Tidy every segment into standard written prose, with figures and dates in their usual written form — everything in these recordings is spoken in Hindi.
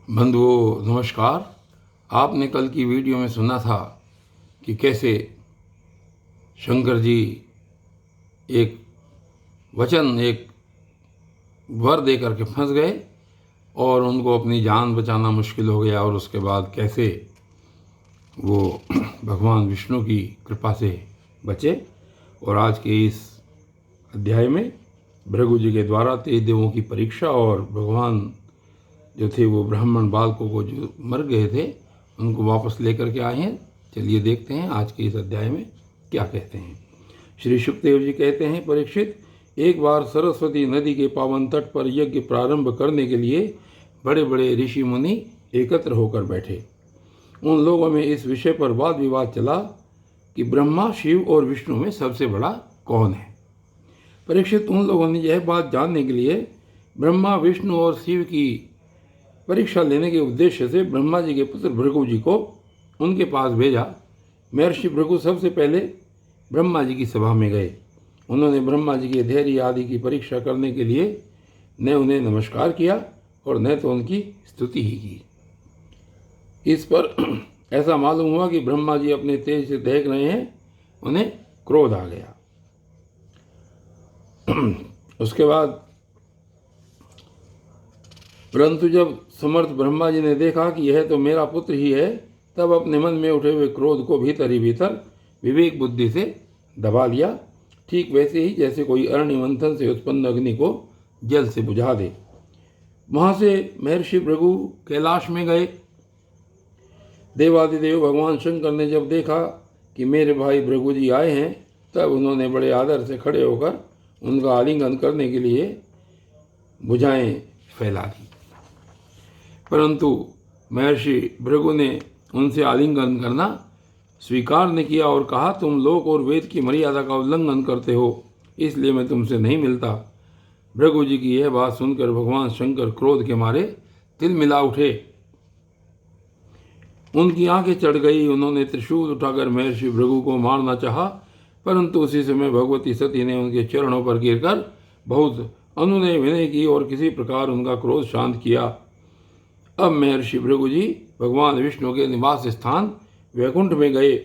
बंधुओं नमस्कार। आपने कल की वीडियो में सुना था कि कैसे शंकर जी एक एक वर दे करके फंस गए और उनको अपनी जान बचाना मुश्किल हो गया, और उसके बाद कैसे वो भगवान विष्णु की कृपा से बचे। और आज के इस अध्याय में भृगु जी के द्वारा तेज देवों की परीक्षा और भगवान जो थे वो ब्राह्मण बालकों को जो मर गए थे उनको वापस लेकर के आए हैं। चलिए देखते हैं आज के इस अध्याय में क्या कहते हैं। श्री सुखदेव जी कहते हैं, परीक्षित, एक बार सरस्वती नदी के पावन तट पर यज्ञ प्रारंभ करने के लिए बड़े बड़े ऋषि मुनि एकत्र होकर बैठे। उन लोगों में इस विषय पर वाद विवाद चला कि ब्रह्मा, शिव और विष्णु में सबसे बड़ा कौन है। परीक्षित, उन लोगों ने यह बात जानने के लिए ब्रह्मा, विष्णु और शिव की परीक्षा लेने के उद्देश्य से ब्रह्मा जी के पुत्र भृगु जी को उनके पास भेजा। महर्षि भृगु सबसे पहले ब्रह्मा जी की सभा में गए। उन्होंने ब्रह्मा जी के धैर्य आदि की परीक्षा करने के लिए न उन्हें नमस्कार किया और न तो उनकी स्तुति ही की। इस पर ऐसा मालूम हुआ कि ब्रह्मा जी अपने तेज से देख रहे हैं, उन्हें क्रोध आ गया। उसके बाद परंतु जब समर्थ ब्रह्मा जी ने देखा कि यह तो मेरा पुत्र ही है, तब अपने मन में उठे हुए क्रोध को भीतर ही भीतर विवेक बुद्धि से दबा लिया, ठीक वैसे ही जैसे कोई अरण्य मंथन से उत्पन्न अग्नि को जल से बुझा दे। वहाँ से महर्षि भृगु कैलाश में गए। देवादिदेव भगवान शंकर ने जब देखा कि मेरे भाई भृगु जी आए हैं, तब उन्होंने बड़े आदर से खड़े होकर उनका आलिंगन करने के लिए भुजाएं फैला दी। परंतु महर्षि भृगु ने उनसे आलिंगन करना स्वीकार न किया और कहा, तुम लोक और वेद की मर्यादा का उल्लंघन करते हो, इसलिए मैं तुमसे नहीं मिलता। भृगु जी की यह बात सुनकर भगवान शंकर क्रोध के मारे तिलमिला उठे। उनकी आंखें चढ़ गई। उन्होंने त्रिशूल उठाकर महर्षि भृगु को मारना चाहा, परंतु उसी समय भगवती सती ने उनके चरणों पर गिरकर बहुत अनुनय विनय की और किसी प्रकार उनका क्रोध शांत किया। अब महर्षि भृगु जी भगवान विष्णु के निवास स्थान वैकुंठ में गए।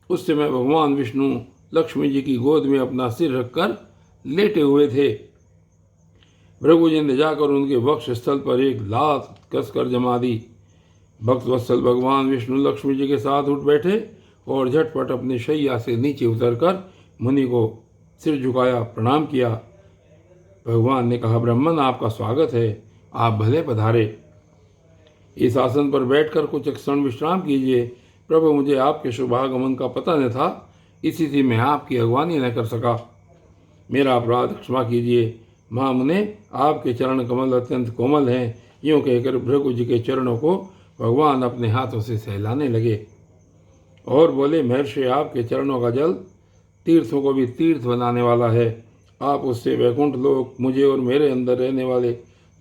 उस समय भगवान विष्णु लक्ष्मी जी की गोद में अपना सिर रखकर लेटे हुए थे। भृगु जी ने जाकर उनके वक्ष स्थल पर एक लात कसकर जमा दी। भक्त वत्सल भगवान विष्णु लक्ष्मी जी के साथ उठ बैठे और झटपट अपने शैया से नीचे उतरकर मुनि को सिर झुकाया, प्रणाम किया। भगवान ने कहा, ब्राह्मण, आपका स्वागत है, आप भले पधारे। इस आसन पर बैठकर कुछ क्षण विश्राम कीजिए। प्रभु, मुझे आपके शुभागमन का पता न था, इसी से मैं आपकी अगवानी न कर सका। मेरा अपराध क्षमा कीजिए। महामुने, आपके चरण कमल अत्यंत कोमल हैं। यूँ कहकर भृगु जी के चरणों को भगवान अपने हाथों से सहलाने लगे और बोले, महर्षि, आपके चरणों का जल तीर्थों को भी तीर्थ बनाने वाला है। आप उससे वैकुंठ लोक, मुझे और मेरे अंदर रहने वाले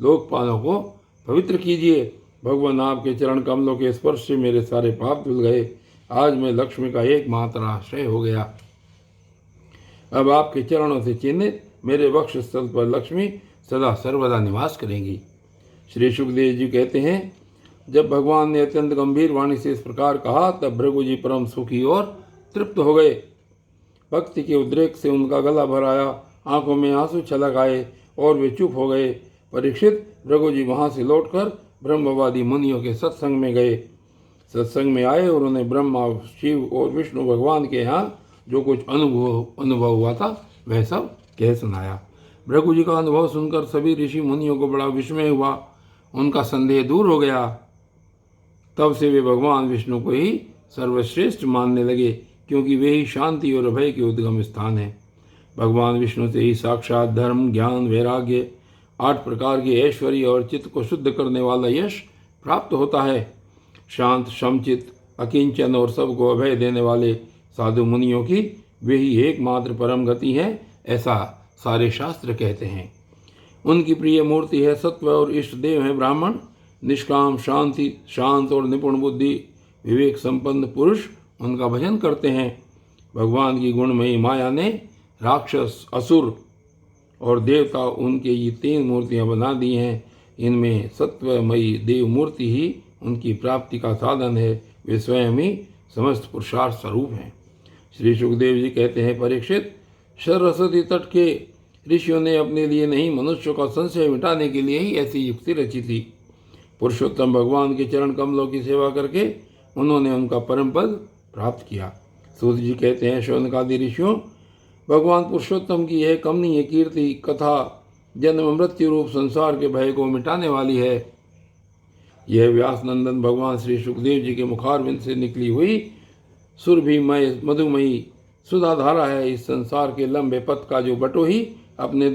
लोकपालों को पवित्र कीजिए। भगवान, आपके चरण कमलों के स्पर्श से मेरे सारे पाप धुल गए। आज मैं लक्ष्मी का एकमात्र आश्रय हो गया। अब आपके चरणों से चिन्हित मेरे वक्ष स्थल पर लक्ष्मी सदा सर्वदा निवास करेंगी। श्री सुखदेव जी कहते हैं, जब भगवान ने अत्यंत गंभीर वाणी से इस प्रकार कहा, तब भृगु जी परम सुखी और तृप्त हो गए। भक्ति के उद्रेक से उनका गला भर आया, आंखों में आंसू छलक आए और वे चुप हो गए। परीक्षित, भृगु जी वहाँ से लौटकर ब्रह्मवादी मुनियों के सत्संग में गए। सत्संग में आए और उन्हें ब्रह्मा, शिव और विष्णु भगवान के यहाँ जो कुछ अनुभव हुआ था वह सब कह सुनाया। भृगु जी का अनुभव सुनकर सभी ऋषि मुनियों को बड़ा विस्मय हुआ। उनका संदेह दूर हो गया। तब से वे भगवान विष्णु को ही सर्वश्रेष्ठ मानने लगे, क्योंकि वे ही शांति और अभय के उद्गम स्थान हैं। भगवान विष्णु से ही साक्षात धर्म, ज्ञान, वैराग्य, 8 प्रकार के ऐश्वर्य और चित्त को शुद्ध करने वाला यश प्राप्त होता है। शांत, समचित, अकिंचन और सबको अभय देने वाले साधु मुनियों की वे ही एकमात्र परम गति है, ऐसा सारे शास्त्र कहते हैं। उनकी प्रिय मूर्ति है सत्व और इष्ट देव है ब्राह्मण। निष्काम, शांत और निपुण बुद्धि, विवेक संपन्न पुरुष उनका भजन करते हैं। भगवान की गुणमयी माया ने राक्षस, असुर और देवता उनके ये 3 मूर्तियां बना दी हैं। इनमें सत्वमयी देव मूर्ति ही उनकी प्राप्ति का साधन है। वे स्वयं ही समस्त पुरुषार्थ स्वरूप हैं। श्री सुखदेव जी कहते हैं, परीक्षित, सरस्वती तट के ऋषियों ने अपने लिए नहीं, मनुष्यों का संशय मिटाने के लिए ही ऐसी युक्ति रची थी। पुरुषोत्तम भगवान के चरण कमलों की सेवा करके उन्होंने उनका परम पद प्राप्त किया। सूत जी कहते हैं, शौनकादि ऋषियों, भगवान पुरुषोत्तम की यह कमनीय कीर्ति कथा जन्म मृत्यु रूप संसार के भय को मिटाने वाली है। यह व्यास नंदन भगवान श्री सुखदेव जी के मुखारविंद से निकली हुई सुरभिमय मधुमयी सुधा धारा है। इस संसार के लंबे पथ का जो बटोही अपने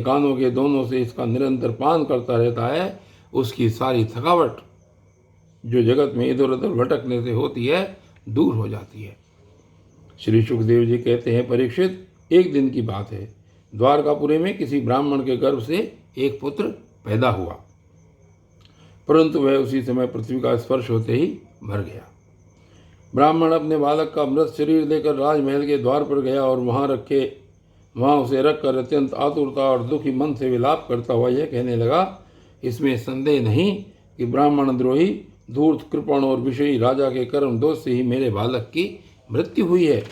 कानों के दोनों से इसका निरंतर पान करता रहता है, उसकी सारी थकावट जो जगत में इधर उधर भटकने से होती है, दूर हो जाती है। श्री सुखदेव जी कहते हैं, परीक्षित, एक दिन की बात है। द्वारकापुरी में किसी ब्राह्मण के गर्भ से एक पुत्र पैदा हुआ, परंतु वह उसी समय पृथ्वी का स्पर्श होते ही मर गया। ब्राह्मण अपने बालक का मृत शरीर लेकर राजमहल के द्वार पर गया और वहाँ उसे रखकर अत्यंत आतुरता और दुखी मन से विलाप करता हुआ यह कहने लगा, इसमें संदेह नहीं कि ब्राह्मण द्रोही, धूर्त, कृपण और विषयी राजा के कर्म दोष से ही मेरे बालक की मृत्यु हुई है।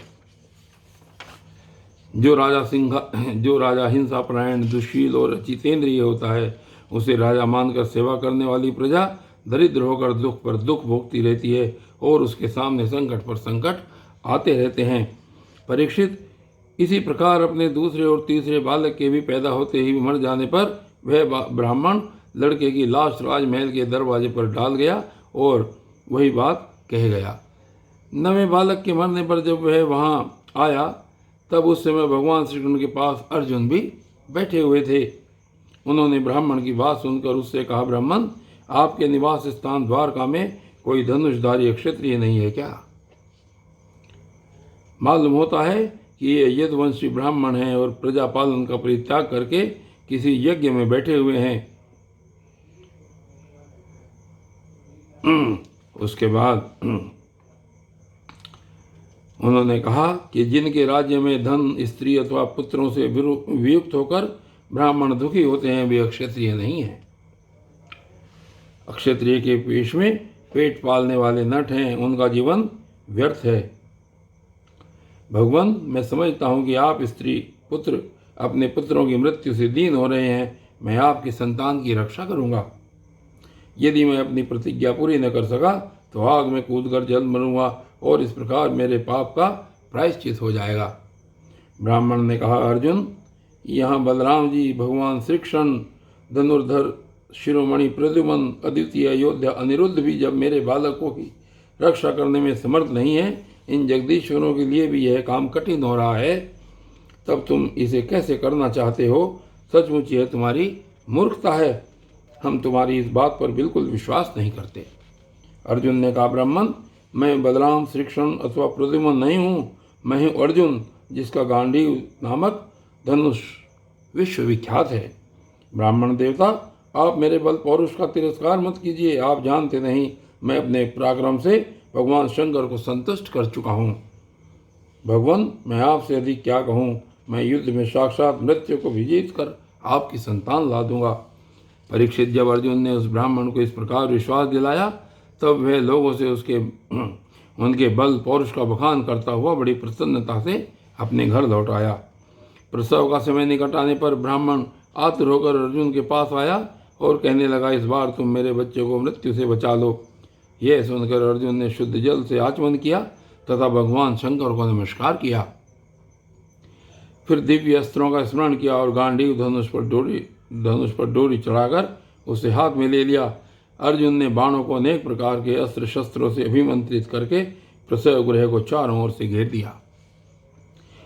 जो राजा हिंसा परायण, दुशील और अचितेंद्रिय होता है, उसे राजा मानकर सेवा करने वाली प्रजा दरिद्र होकर दुख पर दुख भोगती रहती है और उसके सामने संकट पर संकट आते रहते हैं। परीक्षित, इसी प्रकार अपने दूसरे और तीसरे बालक के भी पैदा होते ही मर जाने पर वह ब्राह्मण लड़के की लाश राजमहल के दरवाजे पर डाल गया और वही बात कह गया। नवे बालक के मरने पर जब वह वहाँ आया, तब उस समय भगवान श्री कृष्ण के पास अर्जुन भी बैठे हुए थे। उन्होंने ब्राह्मण की बात सुनकर उससे कहा, ब्राह्मण, आपके निवास स्थान द्वारका में कोई धनुषधारी क्षत्रिय नहीं है क्या? मालूम होता है कि ये यदुवंशी ब्राह्मण हैं और प्रजा पालन का परित्याग करके किसी यज्ञ में बैठे हुए हैं। उसके बाद उन्होंने कहा कि जिनके राज्य में धन, स्त्री अथवा पुत्रों से वियुक्त होकर ब्राह्मण दुखी होते हैं, वे अक्षत्रिय नहीं हैं। अक्षत्रिय के पेश में पेट पालने वाले नट हैं, उनका जीवन व्यर्थ है। भगवान, मैं समझता हूँ कि आप स्त्री पुत्र अपने पुत्रों की मृत्यु से दीन हो रहे हैं। मैं आपकी संतान की रक्षा करूँगा। यदि मैं अपनी प्रतिज्ञा पूरी न कर सका तो आग में कूदकर जल मरूंगा और इस प्रकार मेरे पाप का प्रायश्चित हो जाएगा। ब्राह्मण ने कहा, अर्जुन, यहाँ बलराम जी, भगवान श्री कृष्ण, धनुर्धर शिरोमणि प्रद्युम्न, अद्वितीय योद्धा अनिरुद्ध भी जब मेरे बालकों की रक्षा करने में समर्थ नहीं है, इन जगदीश्वरों के लिए भी यह काम कठिन हो रहा है, तब तुम इसे कैसे करना चाहते हो? सचमुच यह तुम्हारी मूर्खता है। हम तुम्हारी इस बात पर बिल्कुल विश्वास नहीं करते। अर्जुन ने कहा, ब्राह्मण, मैं बलराम, श्री कृष्ण अथवा प्रद्युम्न नहीं हूँ। मैं हूँ अर्जुन, जिसका गांडीव नामक धनुष विश्वविख्यात है। ब्राह्मण देवता, आप मेरे बल पौरुष का तिरस्कार मत कीजिए। आप जानते नहीं, मैं अपने पराक्रम से भगवान शंकर को संतुष्ट कर चुका हूँ। भगवान, मैं आपसे अधिक क्या कहूँ? मैं युद्ध में साक्षात मृत्यु को भी जीत कर आपकी संतान ला दूंगा। परीक्षित, जब अर्जुन ने उस ब्राह्मण को इस प्रकार विश्वास दिलाया, तब वह लोगों से उनके बल पौरुष का बखान करता हुआ बड़ी प्रसन्नता से अपने घर लौट आया। प्रसव का समय निकट आने पर ब्राह्मण आतुर होकर अर्जुन के पास आया और कहने लगा, इस बार तुम मेरे बच्चे को मृत्यु से बचा लो। यह सुनकर अर्जुन ने शुद्ध जल से आचमन किया तथा भगवान शंकर को नमस्कार किया। फिर दिव्य अस्त्रों का स्मरण किया और गांडीव धनुष पर डोरी चढ़ाकर उसे हाथ में ले लिया। अर्जुन ने बाणों को अनेक प्रकार के अस्त्र शस्त्रों से अभिमंत्रित करके प्रसव गृह को चारों ओर से घेर दिया।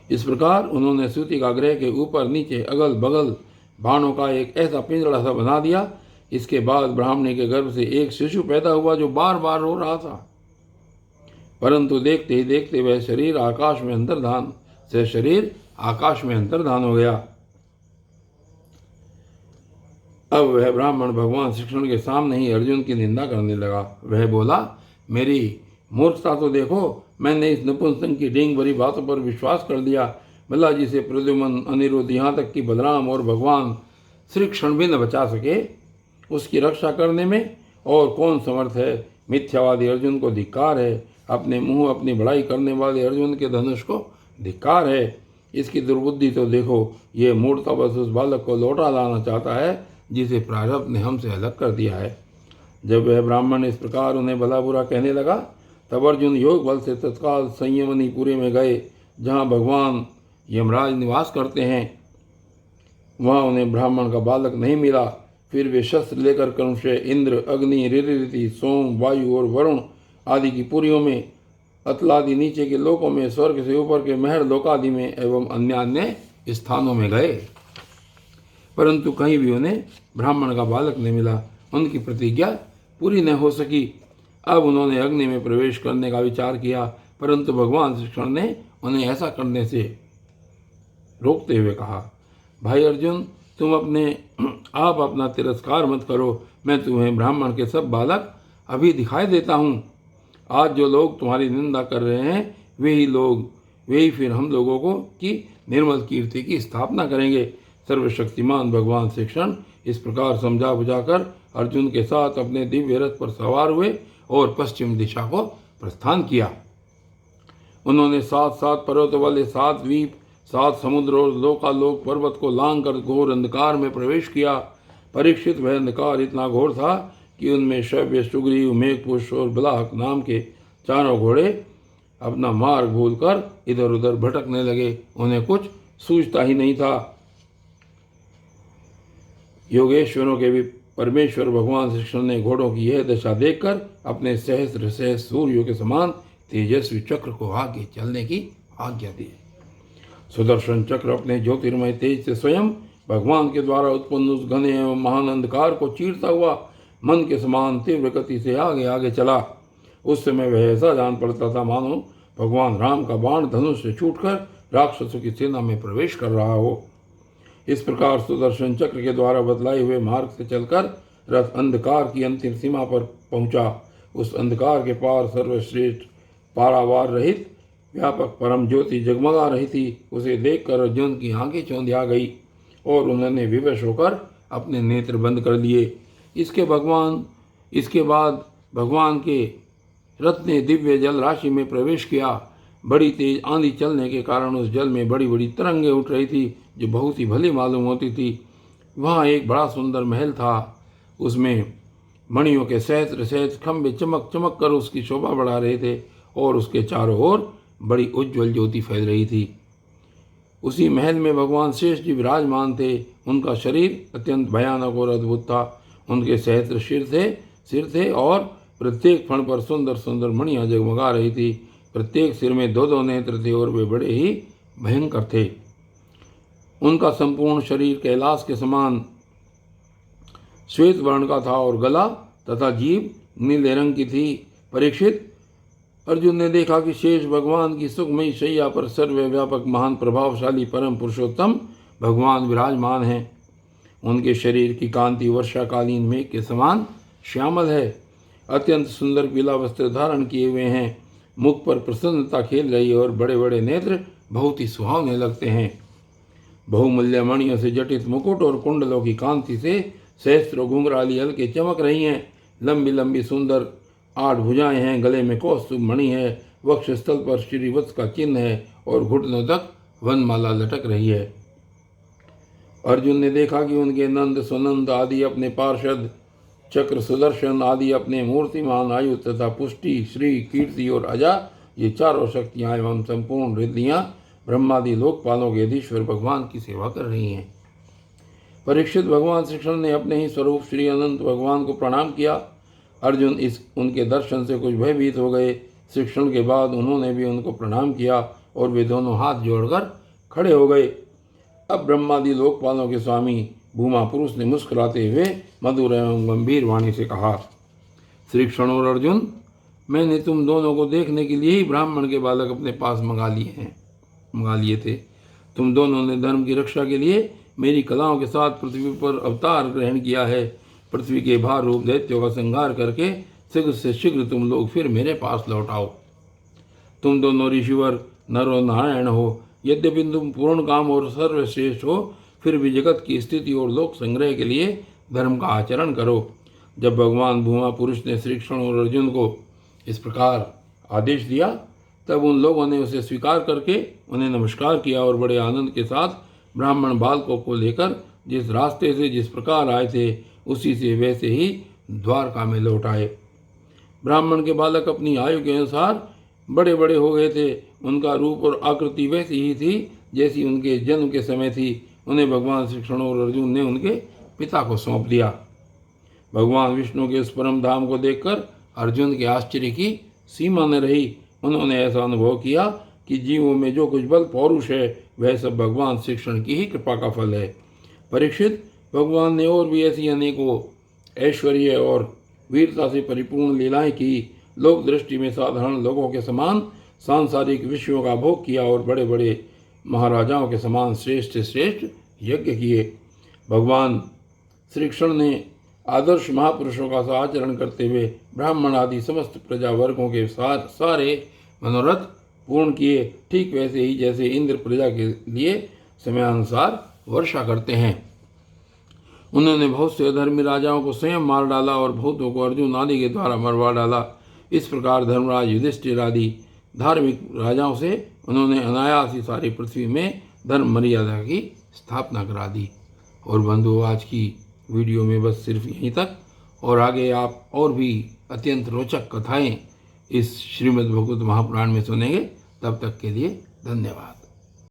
इस प्रकार उन्होंने सूतिका गृह के ऊपर नीचे अगल बगल बाणों का एक ऐसा पिंजड़ा सा बना दिया। इसके बाद ब्राह्मणी के गर्भ से एक शिशु पैदा हुआ जो बार बार रो रहा था, परंतु देखते ही देखते वह शरीर आकाश में अंतर्धान हो गया। अब वह ब्राह्मण भगवान श्री कृष्ण के सामने ही अर्जुन की निंदा करने लगा। वह बोला, मेरी मूर्खता तो देखो, मैंने इस नपुंसक की डींग भरी बातों पर विश्वास कर दिया। भला जी से प्रद्युम्न, अनिरुद्ध, यहाँ तक कि बलराम और भगवान श्री क्षण भी न बचा सके उसकी रक्षा करने में और कौन समर्थ है। मिथ्यावादी अर्जुन को धिक्कार है। अपने मुंह अपनी बड़ाई करने वाले अर्जुन के धनुष को धिक्कार है। इसकी दुर्बुद्धि तो देखो, ये मूर्ता बस उस बालक को लौटा लाना चाहता है जिसे प्रारब्ध ने हमसे अलग कर दिया है। जब वह ब्राह्मण इस प्रकार उन्हें भला बुरा कहने लगा, तब अर्जुन योग बल से तत्काल संयमनीपुरी में गए, जहाँ भगवान यमराज निवास करते हैं। वहाँ उन्हें ब्राह्मण का बालक नहीं मिला। फिर वे शस्त्र लेकर क्रमशः इंद्र, अग्नि, ऋरिति, सोम, वायु और वरुण आदि की पुरियों में, अतलादि नीचे के लोकों में, स्वर्ग से ऊपर के महर लोकादि में एवं अन्य अन्य स्थानों में गए, परंतु कहीं भी उन्हें ब्राह्मण का बालक नहीं मिला। उनकी प्रतिज्ञा पूरी न हो सकी। अब उन्होंने अग्नि में प्रवेश करने का विचार किया, परंतु भगवान श्री कृष्ण ने उन्हें ऐसा करने से रोकते हुए कहा, भाई अर्जुन, तुम आप अपना तिरस्कार मत करो। मैं तुम्हें ब्राह्मण के सब बालक अभी दिखाई देता हूँ। आज जो लोग तुम्हारी निंदा कर रहे हैं, वे ही फिर हम लोगों को की निर्मल कीर्ति की स्थापना करेंगे। सर्वशक्तिमान भगवान श्री कृष्ण इस प्रकार समझा बुझाकर अर्जुन के साथ अपने दिव्य रथ पर सवार हुए और पश्चिम दिशा को प्रस्थान किया। उन्होंने 7 पर्वतों वाले 7 द्वीप, 7 समुद्र और लोकालोक पर्वत को लांग कर घोर अंधकार में प्रवेश किया। परीक्षित वह अंधकार इतना घोर था कि उनमें शव्य, सुग्रीव, मेघपुष्प और बलाहक नाम के 4 घोड़े अपना मार्ग भूलकर इधर उधर भटकने लगे। उन्हें कुछ सूझता ही नहीं था। योगेश्वरों के भी परमेश्वर भगवान श्री कृष्ण ने घोड़ों की यह दशा देखकर अपने सहस्र सूर्यों के समान तेजस्वी चक्र को आगे चलने की आज्ञा दी। सुदर्शन चक्र अपने ज्योतिर्मय तेज से स्वयं भगवान के द्वारा उत्पन्न उस घने एवं महान अंधकार को चीरता हुआ मन के समान तीव्र गति से आगे आगे चला। उस समय वह ऐसा जान पड़ता था मानो भगवान राम का बाण धनुष से छूटकर राक्षसों की सेना में प्रवेश कर रहा हो। इस प्रकार सुदर्शन चक्र के द्वारा बदलाए हुए मार्ग से चलकर रथ अंधकार की अंतिम सीमा पर पहुंचा। उस अंधकार के पार सर्वश्रेष्ठ, पारावार रहित व्यापक परम ज्योति जगमगा रही थी। उसे देखकर अर्जुन की आंखें चौंधिया गई और उन्होंने विवश होकर अपने नेत्र बंद कर लिए। इसके बाद भगवान के रथ ने दिव्य जल राशि में प्रवेश किया। बड़ी तेज आंधी चलने के कारण उस जल में बड़ी बड़ी तरंगें उठ रही थी, जो बहुत ही भली मालूम होती थी। वहाँ एक बड़ा सुंदर महल था। उसमें मणियों के सहस्र खंभे चमक चमक कर उसकी शोभा बढ़ा रहे थे और उसके चारों ओर बड़ी उज्ज्वल ज्योति फैल रही थी। उसी महल में भगवान शेष जी विराजमान थे। उनका शरीर अत्यंत भयानक और अद्भुत था। उनके सहस्र सिर थे और प्रत्येक फण पर सुंदर सुंदर मणियाँ जगमगा रही थी। प्रत्येक सिर में 2-2 नेत्र थे और वे बड़े ही भयंकर थे। उनका संपूर्ण शरीर कैलाश के समान श्वेत वर्ण का था और गला तथा जीभ नीले रंग की थी। परीक्षित, अर्जुन ने देखा कि शेष भगवान की सुखमयी शैया पर सर्वव्यापक महान प्रभावशाली परम पुरुषोत्तम भगवान विराजमान हैं। उनके शरीर की कांति वर्षाकालीन मेघ के समान श्यामल है। अत्यंत सुंदर पीला वस्त्र धारण किए हुए हैं। मुख पर प्रसन्नता खेल रही है और बड़े बड़े नेत्र बहुत ही सुहावने लगते हैं। बहुमूल्य मणियों से जटित मुकुट और कुंडलों की कांति से सहस्त्रों घुंघराली हल्के चमक रही हैं। लंबी लंबी सुंदर 8 भुजाएं हैं। गले में कौस्तुभ मणि है। वक्षस्थल पर श्रीवत्स का चिन्ह है और घुटनों तक वनमाला लटक रही है। अर्जुन ने देखा कि उनके नंद, सुनंद आदि अपने पार्षद, चक्र, सुदर्शन आदि अपने मूर्तिमान आयु तथा पुष्टि, श्री, कीर्ति और अजा, ये 4 शक्तियाँ एवं संपूर्ण रिद्धियाँ ब्रह्मादि लोकपालों के अधीश्वर भगवान की सेवा कर रही हैं। परीक्षित, भगवान श्री कृष्ण ने अपने ही स्वरूप श्री अनंत भगवान को प्रणाम किया। अर्जुन उनके दर्शन से कुछ भयभीत हो गए। श्री कृष्ण के बाद उन्होंने भी उनको प्रणाम किया और वे दोनों हाथ जोड़कर खड़े हो गए। अब ब्रह्मादि लोकपालों के स्वामी भूमा पुरुष ने मुस्कुराते हुए मधुर एवं गंभीर वाणी से कहा, श्री कृष्ण और अर्जुन, मैंने तुम दोनों को देखने के लिए ही ब्राह्मण के बालक अपने पास मंगा लिए थे। तुम दोनों ने धर्म की रक्षा के लिए मेरी कलाओं के साथ पृथ्वी पर अवतार ग्रहण किया है। पृथ्वी के भार रूप दैत्यों का संहार करके शीघ्र से शीघ्र तुम लोग फिर मेरे पास लौट आओ। तुम दोनों ऋषिवर नर और नारायण हो। यद्यपि तुम पूर्ण काम और सर्वश्रेष्ठ हो, फिर भी जगत की स्थिति और लोक संग्रह के लिए धर्म का आचरण करो। जब भगवान भूमा पुरुष ने श्री कृष्ण और अर्जुन को इस प्रकार आदेश दिया, तब उन लोगों ने उसे स्वीकार करके उन्हें नमस्कार किया और बड़े आनंद के साथ ब्राह्मण बालकों को लेकर जिस रास्ते से जिस प्रकार आए थे उसी से वैसे ही द्वारका में लौट आए। ब्राह्मण के बालक अपनी आयु के अनुसार बड़े बड़े हो गए थे। उनका रूप और आकृति वैसी ही थी जैसी उनके जन्म के समय थी। उन्हें भगवान श्री कृष्ण और अर्जुन ने उनके पिता को सौंप दिया। भगवान विष्णु के उस परम धाम को देखकर अर्जुन के आश्चर्य की सीमा न रही। उन्होंने ऐसा अनुभव किया कि जीवों में जो कुछ बल पौरुष है वह सब भगवान श्री कृष्ण की ही कृपा का फल है। परीक्षित, भगवान ने और भी ऐसी अनेकों ऐश्वर्य और वीरता से परिपूर्ण लीलाएं की। लोक दृष्टि में साधारण लोगों के समान सांसारिक विषयों का भोग किया और बड़े बड़े महाराजाओं के समान श्रेष्ठ श्रेष्ठ यज्ञ किए। भगवान श्री कृष्ण ने आदर्श महापुरुषों का आचरण करते हुए ब्राह्मण आदि समस्त प्रजा वर्गों के सारे मनोरथ पूर्ण किए, ठीक वैसे ही जैसे इंद्र प्रजा के लिए समयानुसार वर्षा करते हैं। उन्होंने बहुत से अधर्मी राजाओं को स्वयं मार डाला और बहुतों को अर्जुन आदि के द्वारा मरवा डाला। इस प्रकार धर्मराज युधिष्ठिर आदि धार्मिक राजाओं से उन्होंने अनायास ही सारी पृथ्वी में धर्म मर्यादा की स्थापना करा दी। और बंधु, आज की वीडियो में बस सिर्फ यहीं तक, और आगे आप और भी अत्यंत रोचक कथाएं इस श्रीमद् भागवत महापुराण में सुनेंगे। तब तक के लिए धन्यवाद।